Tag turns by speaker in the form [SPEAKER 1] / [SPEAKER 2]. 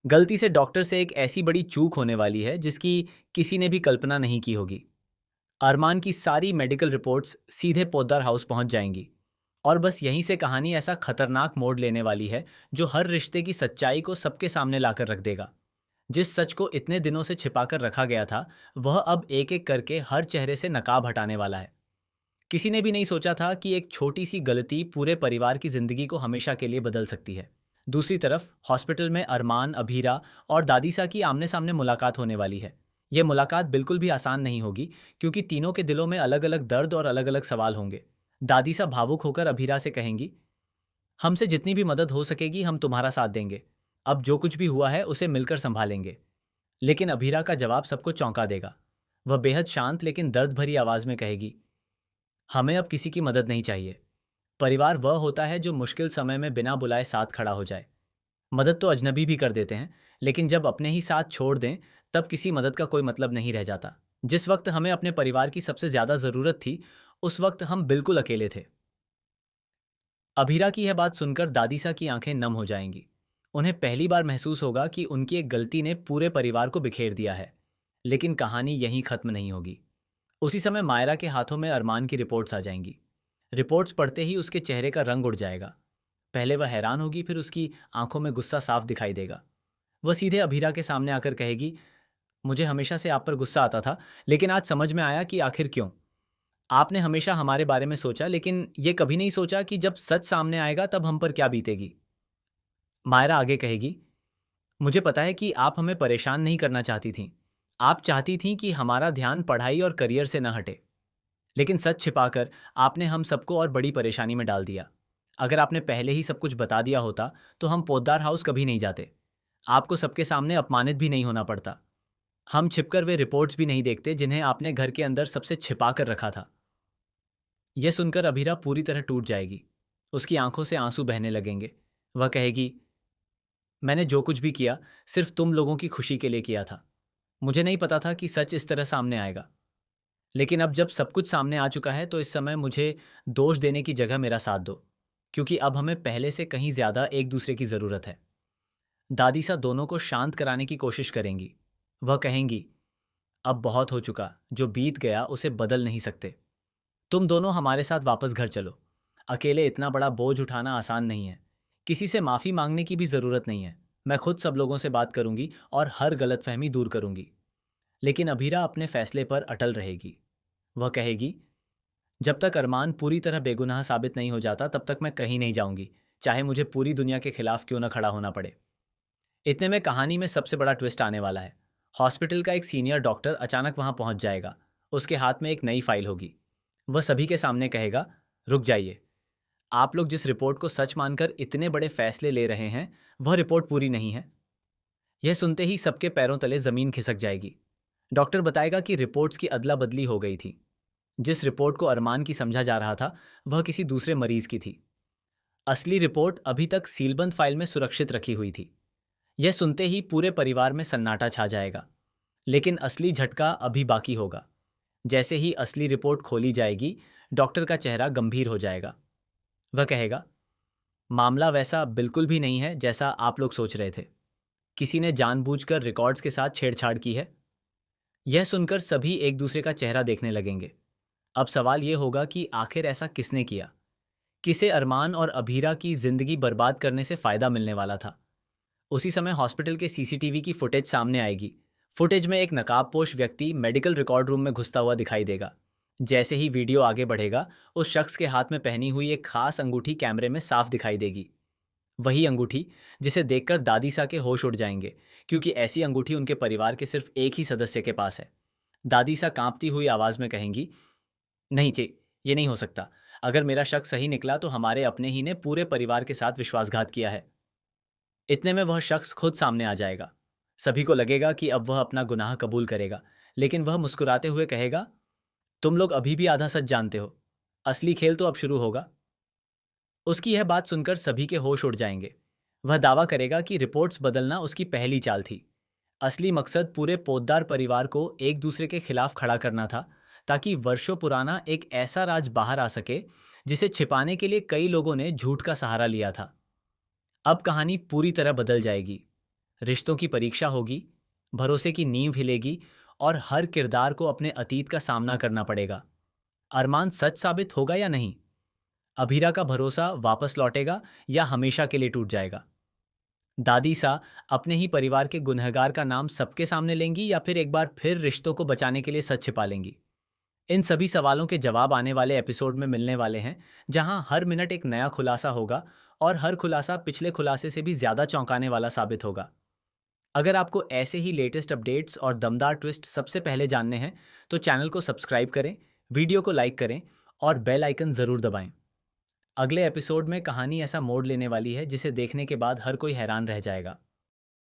[SPEAKER 1] गलती से डॉक्टर से एक ऐसी बड़ी चूक होने वाली है जिसकी किसी ने भी कल्पना नहीं की होगी। अरमान की सारी मेडिकल रिपोर्ट्स सीधे पोद्दार हाउस पहुंच जाएंगी। और बस यहीं से कहानी ऐसा खतरनाक मोड़ लेने वाली है जो हर रिश्ते की सच्चाई को सबके सामने लाकर रख देगा। जिस सच को इतने दिनों से छिपाकर रखा गया था, वह अब एक एक करके हर चेहरे से नकाब हटाने वाला है। किसी ने भी नहीं सोचा था कि एक छोटी सी गलती पूरे परिवार की जिंदगी को हमेशा के लिए बदल सकती है। दूसरी तरफ हॉस्पिटल में अरमान, अभीरा और दादीसा की आमने सामने मुलाकात होने वाली है। यह मुलाकात बिल्कुल भी आसान नहीं होगी, क्योंकि तीनों के दिलों में अलग अलग दर्द और अलग अलग सवाल होंगे। दादीसा भावुक होकर अभीरा से कहेंगी, हमसे जितनी भी मदद हो सकेगी हम तुम्हारा साथ देंगे। अब जो कुछ भी हुआ है उसे मिलकर संभालेंगे। लेकिन अभीरा का जवाब सबको चौंका देगा। वह बेहद शांत लेकिन दर्द भरी आवाज में कहेगी, हमें अब किसी की मदद नहीं चाहिए। परिवार वह होता है जो मुश्किल समय में बिना बुलाए साथ खड़ा हो जाए। मदद तो अजनबी भी कर देते हैं, लेकिन जब अपने ही साथ छोड़ दें, तब किसी मदद का कोई मतलब नहीं रह जाता। जिस वक्त हमें अपने परिवार की सबसे ज्यादा जरूरत थी, उस वक्त हम बिल्कुल अकेले थे। अभीरा की यह बात सुनकर दादीसा की आंखें नम हो जाएंगी। उन्हें पहली बार महसूस होगा कि उनकी एक गलती ने पूरे परिवार को बिखेर दिया है। लेकिन कहानी यहीं खत्म नहीं होगी। उसी समय मायरा के हाथों में अरमान की रिपोर्ट्स आ जाएंगी। रिपोर्ट्स पढ़ते ही उसके चेहरे का रंग उड़ जाएगा। पहले वह हैरान होगी, फिर उसकी आंखों में गुस्सा साफ दिखाई देगा। वह सीधे अभीरा के सामने आकर कहेगी, मुझे हमेशा से आप पर गुस्सा आता था, लेकिन आज समझ में आया कि आखिर क्यों। आपने हमेशा हमारे बारे में सोचा, लेकिन ये कभी नहीं सोचा कि जब सच सामने आएगा तब हम पर क्या बीतेगी। मायरा आगे कहेगी, मुझे पता है कि आप हमें परेशान नहीं करना चाहती थीं। आप चाहती थीं कि हमारा ध्यान पढ़ाई और करियर से न हटे। लेकिन सच छिपाकर आपने हम सबको और बड़ी परेशानी में डाल दिया। अगर आपने पहले ही सब कुछ बता दिया होता, तो हम पोद्दार हाउस कभी नहीं जाते। आपको सबके सामने अपमानित भी नहीं होना पड़ता। हम छिपकर वे रिपोर्ट्स भी नहीं देखते जिन्हें आपने घर के अंदर सबसे छिपा कर रखा था। यह सुनकर अभीरा पूरी तरह टूट जाएगी। उसकी आंखों से आंसू बहने लगेंगे। वह कहेगी, मैंने जो कुछ भी किया सिर्फ तुम लोगों की खुशी के लिए किया था। मुझे नहीं पता था कि सच इस तरह सामने आएगा। लेकिन अब जब सब कुछ सामने आ चुका है, तो इस समय मुझे दोष देने की जगह मेरा साथ दो, क्योंकि अब हमें पहले से कहीं ज्यादा एक दूसरे की जरूरत है। दादीसा दोनों को शांत कराने की कोशिश करेंगी। वह कहेंगी, अब बहुत हो चुका, जो बीत गया उसे बदल नहीं सकते। तुम दोनों हमारे साथ वापस घर चलो। अकेले इतना बड़ा बोझ उठाना आसान नहीं है। किसी से माफी मांगने की भी जरूरत नहीं है। मैं खुद सब लोगों से बात करूंगी और हर गलतफहमी दूर करूंगी। लेकिन अभीरा अपने फैसले पर अटल रहेगी। वह कहेगी, जब तक अरमान पूरी तरह बेगुनाह साबित नहीं हो जाता, तब तक मैं कहीं नहीं जाऊंगी, चाहे मुझे पूरी दुनिया के खिलाफ क्यों न खड़ा होना पड़े। इतने में कहानी में सबसे बड़ा ट्विस्ट आने वाला है। हॉस्पिटल का एक सीनियर डॉक्टर अचानक वहां पहुंच जाएगा। उसके हाथ में एक नई फाइल होगी। वह सभी के सामने कहेगा, रुक जाइए। आप लोग जिस रिपोर्ट को सच मानकर इतने बड़े फैसले ले रहे हैं, वह रिपोर्ट पूरी नहीं है। यह सुनते ही सबके पैरों तले जमीन खिसक जाएगी। डॉक्टर बताएगा कि रिपोर्ट्स की अदला बदली हो गई थी। जिस रिपोर्ट को अरमान की समझा जा रहा था, वह किसी दूसरे मरीज की थी। असली रिपोर्ट अभी तक सीलबंद फाइल में सुरक्षित रखी हुई थी। यह सुनते ही पूरे परिवार में सन्नाटा छा जाएगा। लेकिन असली झटका अभी बाकी होगा। जैसे ही असली रिपोर्ट खोली जाएगी, डॉक्टर का चेहरा गंभीर हो जाएगा। वह कहेगा, मामला वैसा बिल्कुल भी नहीं है जैसा आप लोग सोच रहे थे। किसी ने जानबूझकर रिकॉर्ड्स के साथ छेड़छाड़ की है। यह सुनकर सभी एक दूसरे का चेहरा देखने लगेंगे। अब सवाल यह होगा कि आखिर ऐसा किसने किया। किसे अरमान और अभीरा की जिंदगी बर्बाद करने से फायदा मिलने वाला था। उसी समय हॉस्पिटल के सीसीटीवी की फुटेज सामने आएगी। फुटेज में एक नकाबपोश व्यक्ति मेडिकल रिकॉर्ड रूम में घुसता हुआ दिखाई देगा। जैसे ही वीडियो आगे बढ़ेगा, उस शख्स के हाथ में पहनी हुई एक खास अंगूठी कैमरे में साफ दिखाई देगी। वही अंगूठी जिसे देखकर दादीसा के होश उड़ जाएंगे, क्योंकि ऐसी अंगूठी उनके परिवार के सिर्फ एक ही सदस्य के पास है। दादीसा कांपती हुई आवाज में कहेंगी, नहीं थे, ये नहीं हो सकता। अगर मेरा शक सही निकला तो हमारे अपने ही ने पूरे परिवार के साथ विश्वासघात किया है। इतने में वह शख्स खुद सामने आ जाएगा। सभी को लगेगा कि अब वह अपना गुनाह कबूल करेगा, लेकिन वह मुस्कुराते हुए कहेगा, तुम लोग अभी भी आधा सच जानते हो। असली खेल तो अब शुरू होगा। उसकी यह बात सुनकर सभी के होश उड़ जाएंगे। वह दावा करेगा कि रिपोर्ट्स बदलना उसकी पहली चाल थी। असली मकसद पूरे पोद्दार परिवार को एक दूसरे के खिलाफ खड़ा करना था, ताकि वर्षों पुराना एक ऐसा राज बाहर आ सके जिसे छिपाने के लिए कई लोगों ने झूठ का सहारा लिया था। अब कहानी पूरी तरह बदल जाएगी। रिश्तों की परीक्षा होगी, भरोसे की नींव हिलेगी और हर किरदार को अपने अतीत का सामना करना पड़ेगा। अरमान सच साबित होगा या नहीं? अभीरा का भरोसा वापस लौटेगा या हमेशा के लिए टूट जाएगा? दादी सा अपने ही परिवार के गुनहगार का नाम सबके सामने लेंगी या फिर एक बार फिर रिश्तों को बचाने के लिए सच छिपा लेंगी? इन सभी सवालों के जवाब आने वाले एपिसोड में मिलने वाले हैं, जहां हर मिनट एक नया खुलासा होगा और हर खुलासा पिछले खुलासे से भी ज्यादा चौंकाने वाला साबित होगा। अगर आपको ऐसे ही लेटेस्ट अपडेट्स और दमदार ट्विस्ट सबसे पहले जानने हैं, तो चैनल को सब्सक्राइब करें, वीडियो को लाइक करें और बेल आइकन ज़रूर दबाएं। अगले एपिसोड में कहानी ऐसा मोड़ लेने वाली है जिसे देखने के बाद हर कोई हैरान रह जाएगा।